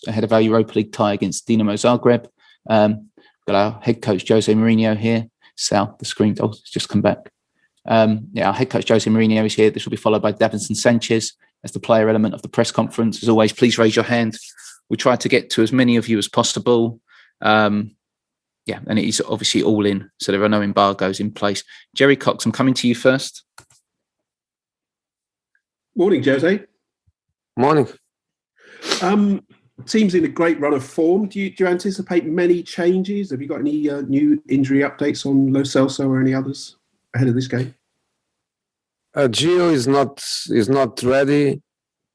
ahead of our Europa League tie against Dinamo Zagreb. Got our head coach Jose Mourinho here. Sal, the screen has just come back. Our head coach Jose Mourinho is here. This will be followed by Davinson Sanchez as the player element of the press conference. As always, please raise your hand. We try to get to as many of you as possible. And it is obviously all in, so there are no embargoes in place. Jerry Cox, I'm coming to you first. Morning, Jose. Morning. Team's in a great run of form. Do you anticipate many changes? Have you got any new injury updates on Lo Celso or any others ahead of this game? Gio is not ready,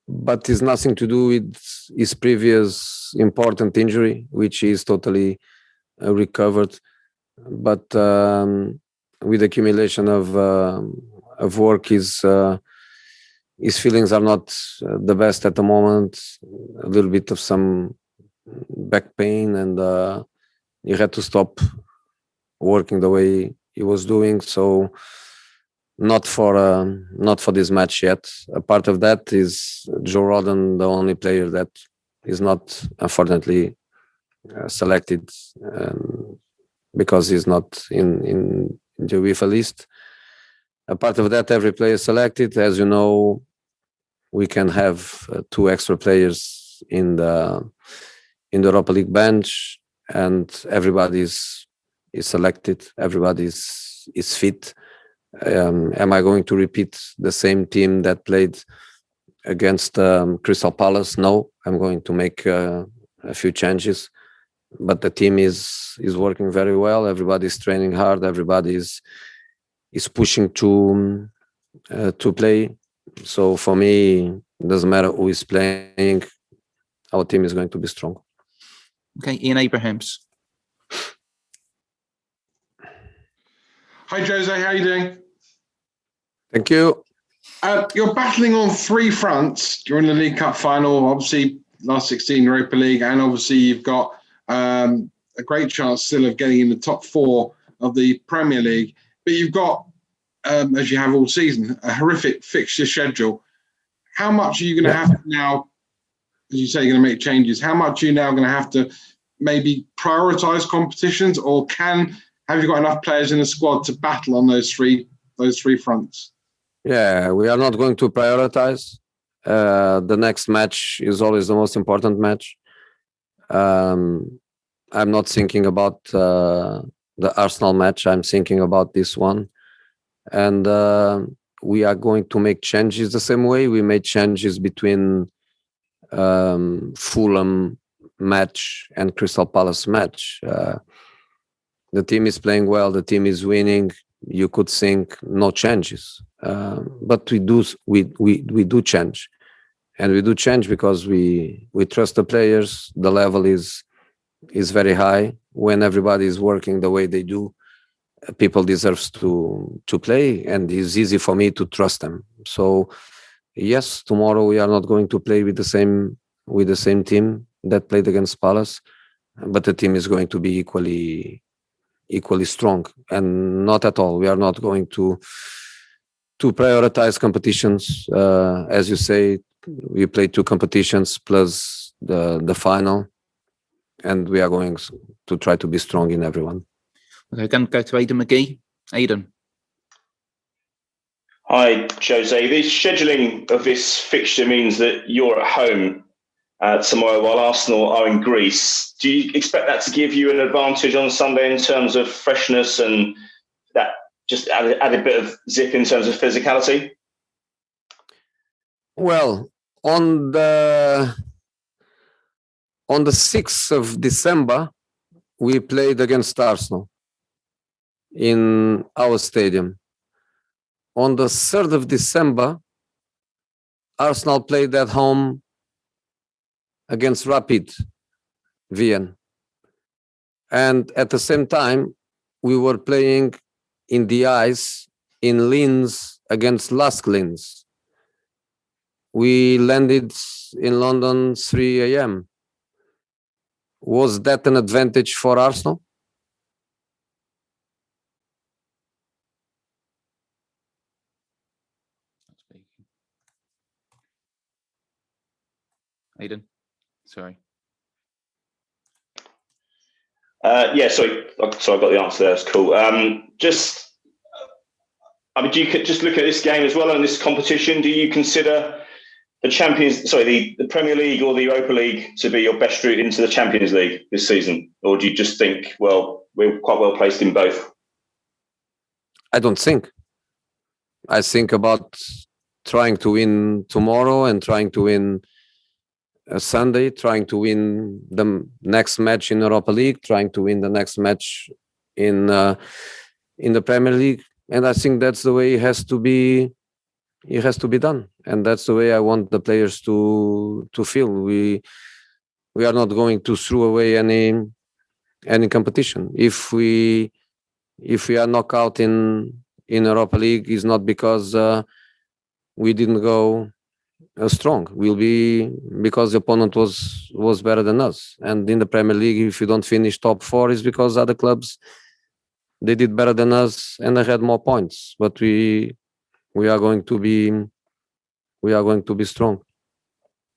but it's nothing to do with his previous important injury, which is totally recovered. But with accumulation of work, his feelings are not the best at the moment. A little bit of some back pain, and he had to stop working the way he was doing. So not for this match yet. A part of that is Joe Rodon, the only player that is not, unfortunately, selected because he's not in the UEFA list. A part of that, every player selected. As you know, we can have 2 extra players in the Europa League bench, and everybody is selected. Everybody is fit. Am I going to repeat the same team that played against Crystal Palace? No, I'm going to make a few changes. But the team is working very well. Everybody's training hard. Everybody is pushing to play. So for me, it doesn't matter who is playing. Our team is going to be strong. Okay, Ian Abrahams. Hi, Jose. How are you doing? Thank you. You're battling on 3 fronts during the League Cup final. Obviously, last 16 Europa League, and obviously you've got a great chance still of getting in the top 4 of the Premier League. But you've got, as you have all season, a horrific fixture schedule. How much are you going to have to now, as you say, you're going to make changes? How much are you now going to have to maybe prioritise competitions, or have you got enough players in the squad to battle on those three fronts? Yeah, we are not going to prioritize. The next match is always the most important match. I'm not thinking about the Arsenal match. I'm thinking about this one. And we are going to make changes the same way we made changes between Fulham match and Crystal Palace match. The team is playing well. The team is winning. You could think no changes, but we do change, and we do change because we trust the players. The level is very high. When everybody is working the way they do, people deserves to play, and it's easy for me to trust them. So yes, tomorrow we are not going to play with the same team that played against Palace, but the team is going to be equally strong, and not at all. We are not going to prioritize competitions. As you say, we play 2 competitions plus the final, and we are going to try to be strong in everyone. Okay, going to go to Aidan McGee. Aidan. Hi, Jose. The scheduling of this fixture means that you're at home tomorrow while Arsenal are in Greece. Do you expect that to give you an advantage on Sunday in terms of freshness, and that just add a bit of zip in terms of physicality? Well, on the 6th of December, we played against Arsenal in our stadium. On the 3rd of December, Arsenal played at home against Rapid Vienna. And at the same time, we were playing in the ice in Linz against Lask Linz. We landed in London 3 a.m. Was that an advantage for Arsenal? Aidan, sorry. Sorry, I got the answer there. That's cool. Do you just look at this game as well and this competition? Do you consider the Premier League or the Europa League to be your best route into the Champions League this season? Or do you just think, well, we're quite well placed in both? I don't think. I think about trying to win tomorrow and trying to win Sunday, trying to win the next match in Europa League, trying to win the next match in the Premier League. And I think that's the way it has to be. It has to be done, and that's the way I want the players to feel. We are not going to throw away any competition. If we are knocked out in Europa League, it's not because we didn't go strong. Will be because the opponent was better than us. And in the Premier League, if you don't finish top 4, it's because other clubs, they did better than us and they had more points. But we are going to be strong.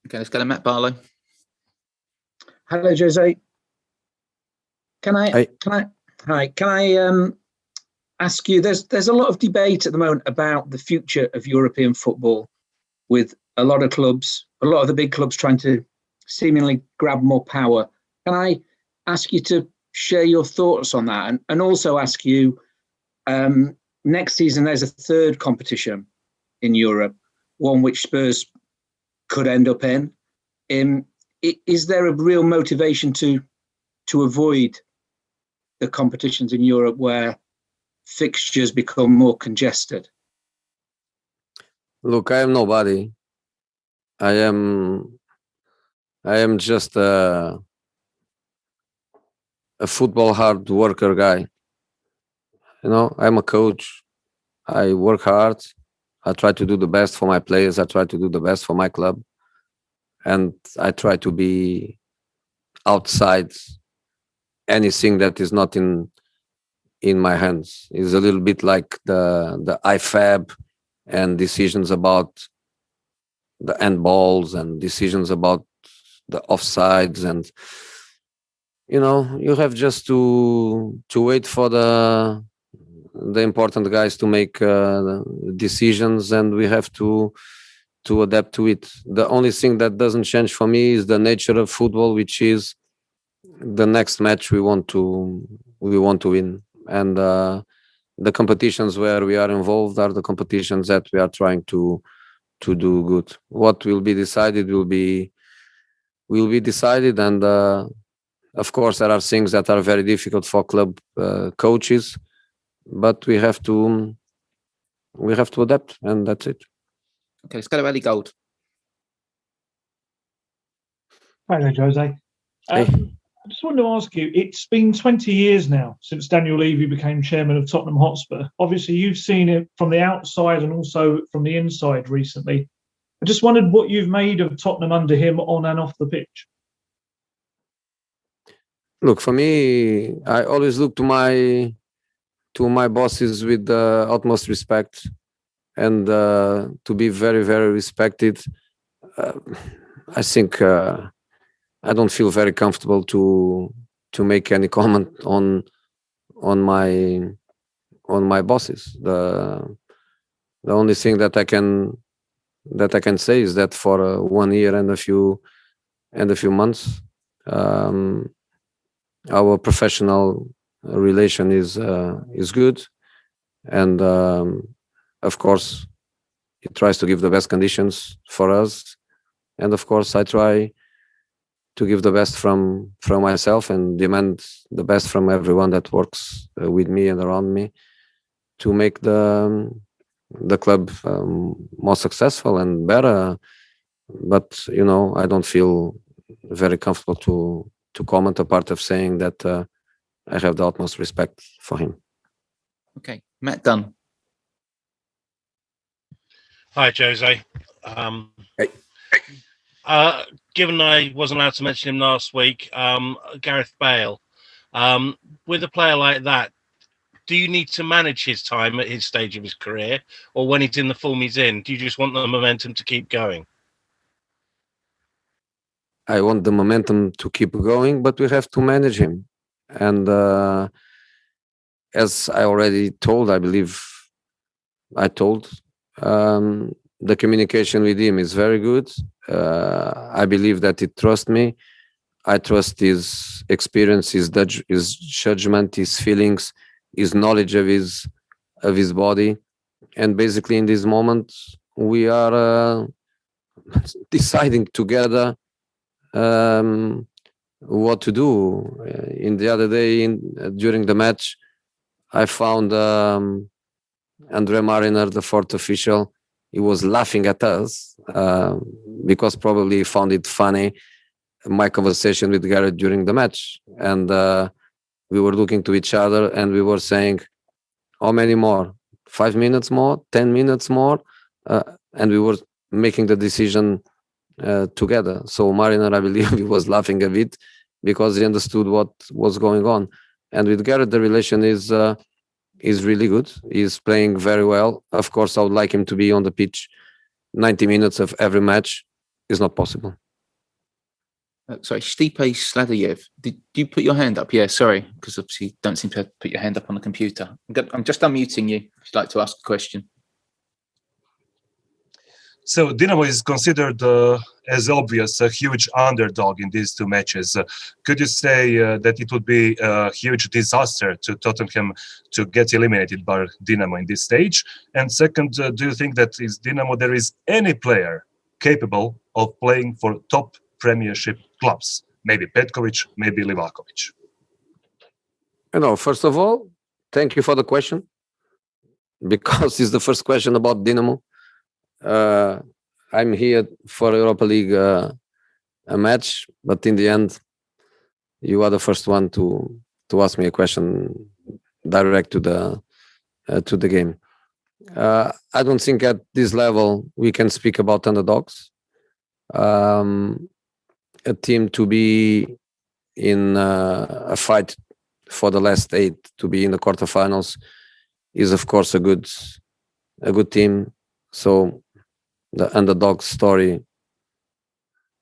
Okay, let's go to Matt Barlow. Hello, Jose. Can I ask you? There's a lot of debate at the moment about the future of European football, with a lot of the big clubs trying to seemingly grab more power. Can I ask you to share your thoughts on that, and also ask you, next season there's a third competition in Europe, one which Spurs could end up in. Is there a real motivation to avoid the competitions in Europe where fixtures become more congested? Look, I am nobody. I am just a football hard worker guy. You know, I'm a coach. I work hard. I try to do the best for my players. I try to do the best for my club. And I try to be outside anything that is not in my hands. It's a little bit like the IFAB and decisions about the handballs and decisions about the offsides, and you have just to wait for the important guys to make decisions, and we have to adapt to it. The only thing that doesn't change for me is the nature of football, which is the next match we want to win, and the competitions where we are involved are the competitions that we are trying to do good. What will be decided will be decided, and of course there are things that are very difficult for club coaches, but we have to adapt, and that's it. Okay, let's go to Ellie Gold. Hi there, Jose. Hey. I just wanted to ask you, it's been 20 years now since Daniel Levy became chairman of Tottenham Hotspur. Obviously, you've seen it from the outside and also from the inside recently. I just wondered what you've made of Tottenham under him on and off the pitch. Look, for me, I always look to my bosses with the utmost respect, and to be very, very respected. I think I don't feel very comfortable to make any comment on my bosses. The only thing that I can say is that for 1 year and a few months, our professional relation is good, and of course he tries to give the best conditions for us, and of course I try to give the best from myself and demand the best from everyone that works with me and around me to make the club more successful and better. But I don't feel very comfortable to comment, apart of saying that I have the utmost respect for him. Okay, Matt Dunn. Hi, Jose. Hey. Given I wasn't allowed to mention him last week, Gareth Bale, with a player like that, do you need to manage his time at his stage of his career, or when he's in the form he's in, do you just want the momentum to keep going? I want the momentum to keep going, but we have to manage him. And as I already told, I believe I told, the communication with him is very good. I believe that he trusts me. I trust his experience, his judgment, his feelings, his knowledge of his body. And basically, in this moment, we are deciding together what to do. In the other day, during the match, I found Andre Mariner, the fourth official. He was laughing at us because probably he found it funny, my conversation with Gareth during the match. And we were looking to each other and we were saying, how many more? 5 minutes more? 10 minutes more? And we were making the decision together. So Mariner, I believe, he was laughing a bit because he understood what was going on. And with Gareth, the relation is really good. He's playing very well. Of course, I would like him to be on the pitch 90 minutes of every match. Is not possible. Sorry, Stipe Sladayev, did you put your hand up? Yeah, sorry, because obviously you don't seem to put your hand up on the computer. I'm just unmuting you if you'd like to ask a question. So Dinamo is considered, as obvious, a huge underdog in these two matches. Could you say that it would be a huge disaster to Tottenham to get eliminated by Dinamo in this stage? And second, do you think that is Dinamo there is any player capable of playing for top Premiership clubs? Maybe Petkovic, maybe Livakovic. First of all, thank you for the question, because it's the first question about Dinamo. I'm here for Europa League a match, but in the end, you are the first one to ask me a question direct to the game. I don't think at this level we can speak about underdogs. A team to be in a fight for the last 8 to be in the quarterfinals is, of course, a good team. So the underdog story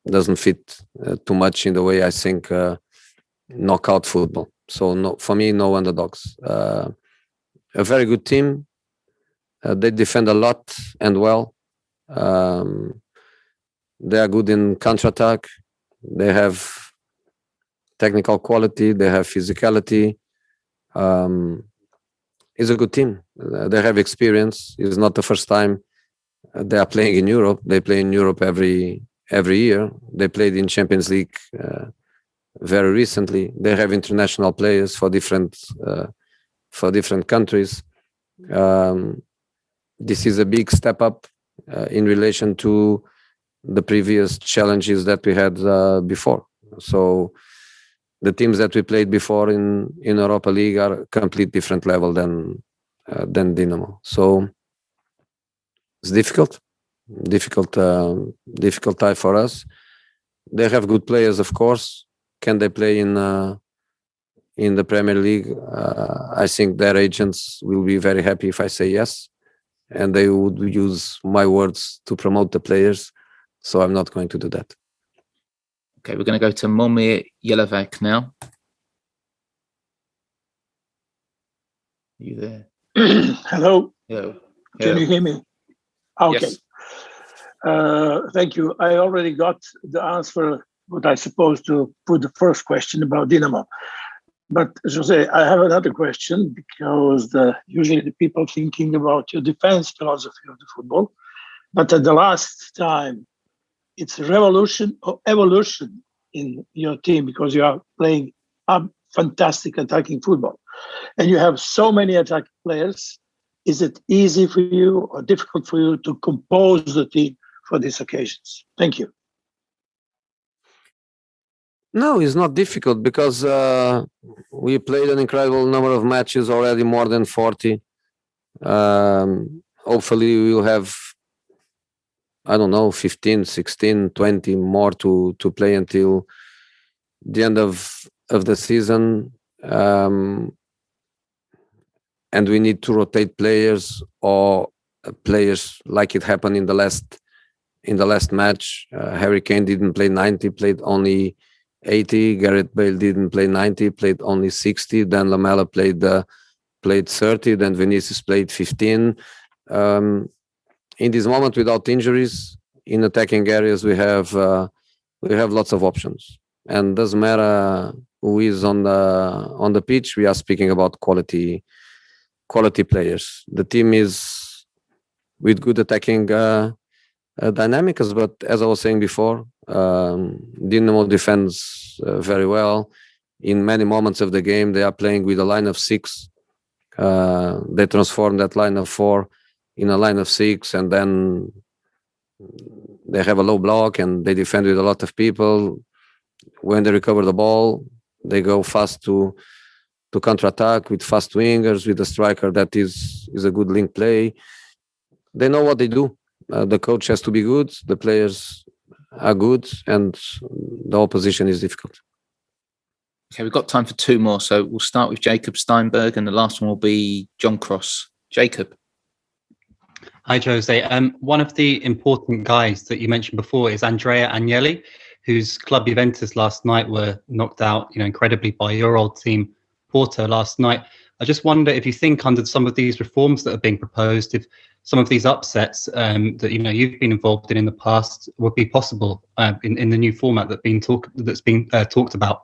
doesn't fit too much in the way I think knockout football. So no, for me, no underdogs. A very good team. They defend a lot and well. They are good in counterattack. They have technical quality. They have physicality. It's a good team. They have experience. It's not the first time they are playing in Europe. They play in Europe every year. They played in Champions League very recently. They have international players for different countries. This is a big step up in relation to the previous challenges that we had before. So the teams that we played before in Europa League are a complete different level than Dinamo. So it's difficult time for us. They have good players, of course. Can they play in the Premier League? I think their agents will be very happy if I say yes, and they would use my words to promote the players. So I'm not going to do that. Okay, we're going to go to Momir Yelovak now. Are you there? Hello. Hello. Can you hear me? Okay. Yes. Thank you. I already got the answer, what I supposed to put the first question about Dinamo. But Jose, I have another question, because usually the people thinking about your defense philosophy of the football, but at the last time, it's revolution or evolution in your team, because you are playing fantastic attacking football and you have so many attacking players. Is it easy for you or difficult for you to compose the team for these occasions? Thank you. No, it's not difficult, because we played an incredible number of matches already, more than 40. Hopefully we will have, I don't know, 15, 16, 20 more to play until the end of the season. And we need to rotate players, or players like it happened in the last match. Harry Kane didn't play 90, played only 80. Gareth Bale didn't play 90, played only 60. Then Lamela played 30. Then Vinicius played 15. In this moment, without injuries in attacking areas, we have lots of options, and doesn't matter who is on the pitch. We are speaking about quality players. The team is with good attacking dynamics, but as I was saying before, Dinamo defends very well. In many moments of the game, they are playing with a line of 6. They transform that line of 4 in a line of 6, and then they have a low block and they defend with a lot of people. When they recover the ball, they go fast to counter-attack with fast wingers, with a striker that is a good link play. They know what they do. The coach has to be good, the players are good, and the opposition is difficult. Okay, we've got time for 2 more, so we'll start with Jacob Steinberg, and the last one will be John Cross. Jacob. Hi, Jose. One of the important guys that you mentioned before is Andrea Agnelli, whose club Juventus last night were knocked out, incredibly by your old team, Porto, last night. I just wonder if you think under some of these reforms that are being proposed, if some of these upsets that you've been involved in the past would be possible in the new format that's being talked about.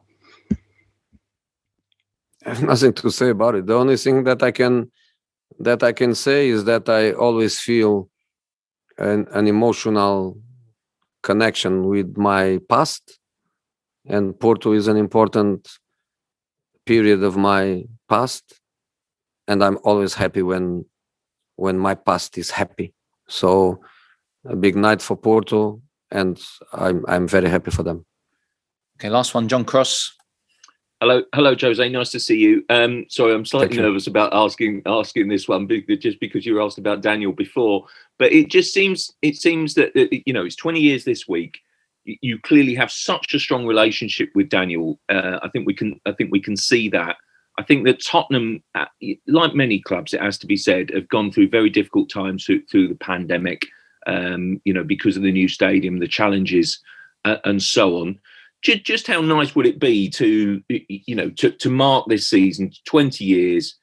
I have nothing to say about it. The only thing that I can say is that I always feel an emotional connection with my past, and Porto is an important period of my past, and I'm always happy when my past is happy. So a big night for Porto, and I'm very happy for them. Okay, last one, John Cross. Hello, Jose. Nice to see you. Sorry, I'm slightly nervous about asking this one, just because you were asked about Daniel before. But it seems that it's 20 years this week. You clearly have such a strong relationship with Daniel. I think we can see that. I think that Tottenham, like many clubs, it has to be said, have gone through very difficult times through the pandemic. Because of the new stadium, the challenges, and so on. Just how nice would it be to mark this season, 20 years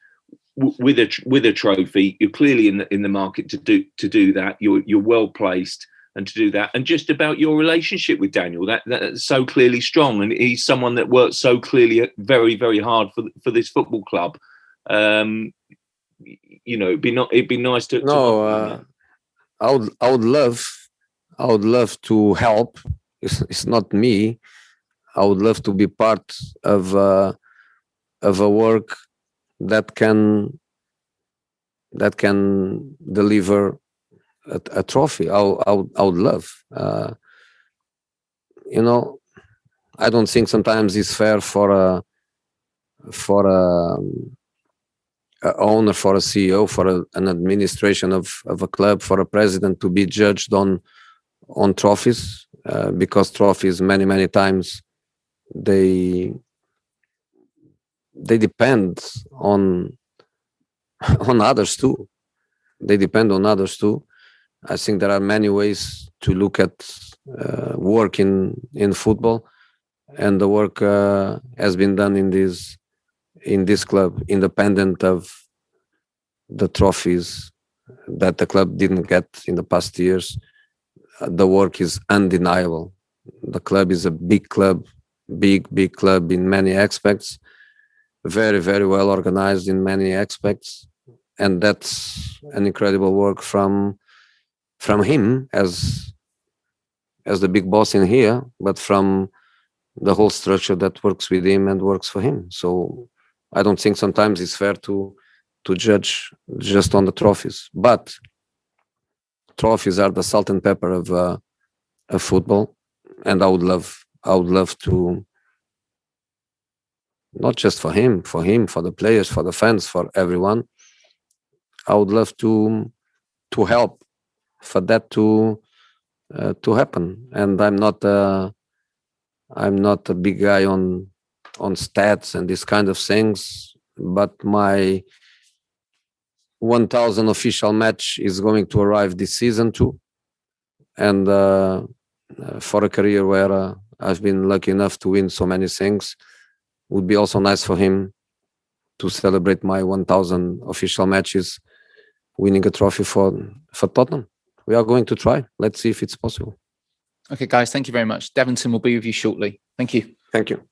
with a trophy? You're clearly in the market to do that. You're well placed and to do that. And just about your relationship with Daniel, that's so clearly strong, and he's someone that works so clearly very, very hard for this football club. It'd be nice to. I would love to help. It's not me. I would love to be part of a work that can deliver a trophy. I would love. I don't think sometimes it's fair for a owner, for a CEO, for an administration of a club, for a president to be judged on trophies, because trophies many times they depend on others too. They depend on others too. I think there are many ways to look at work in football, and the work has been done in this club, independent of the trophies that the club didn't get in the past years. The work is undeniable. The club is a big club, big club in many aspects, very, very well organized in many aspects, and that's an incredible work from him as the big boss in here, but from the whole structure that works with him and works for him. So I don't think sometimes it's fair to judge just on the trophies, but trophies are the salt and pepper of football, and I would love to, not just for him, for the players, for the fans, for everyone. I would love to help for that to happen. And I'm not a big guy on stats and this kind of things, but my 1,000 official match is going to arrive this season too, and for a career where I've been lucky enough to win so many things. Would be also nice for him to celebrate my 1,000 official matches, winning a trophy for Tottenham. We are going to try. Let's see if it's possible. Okay, guys, thank you very much. Devonton will be with you shortly. Thank you. Thank you.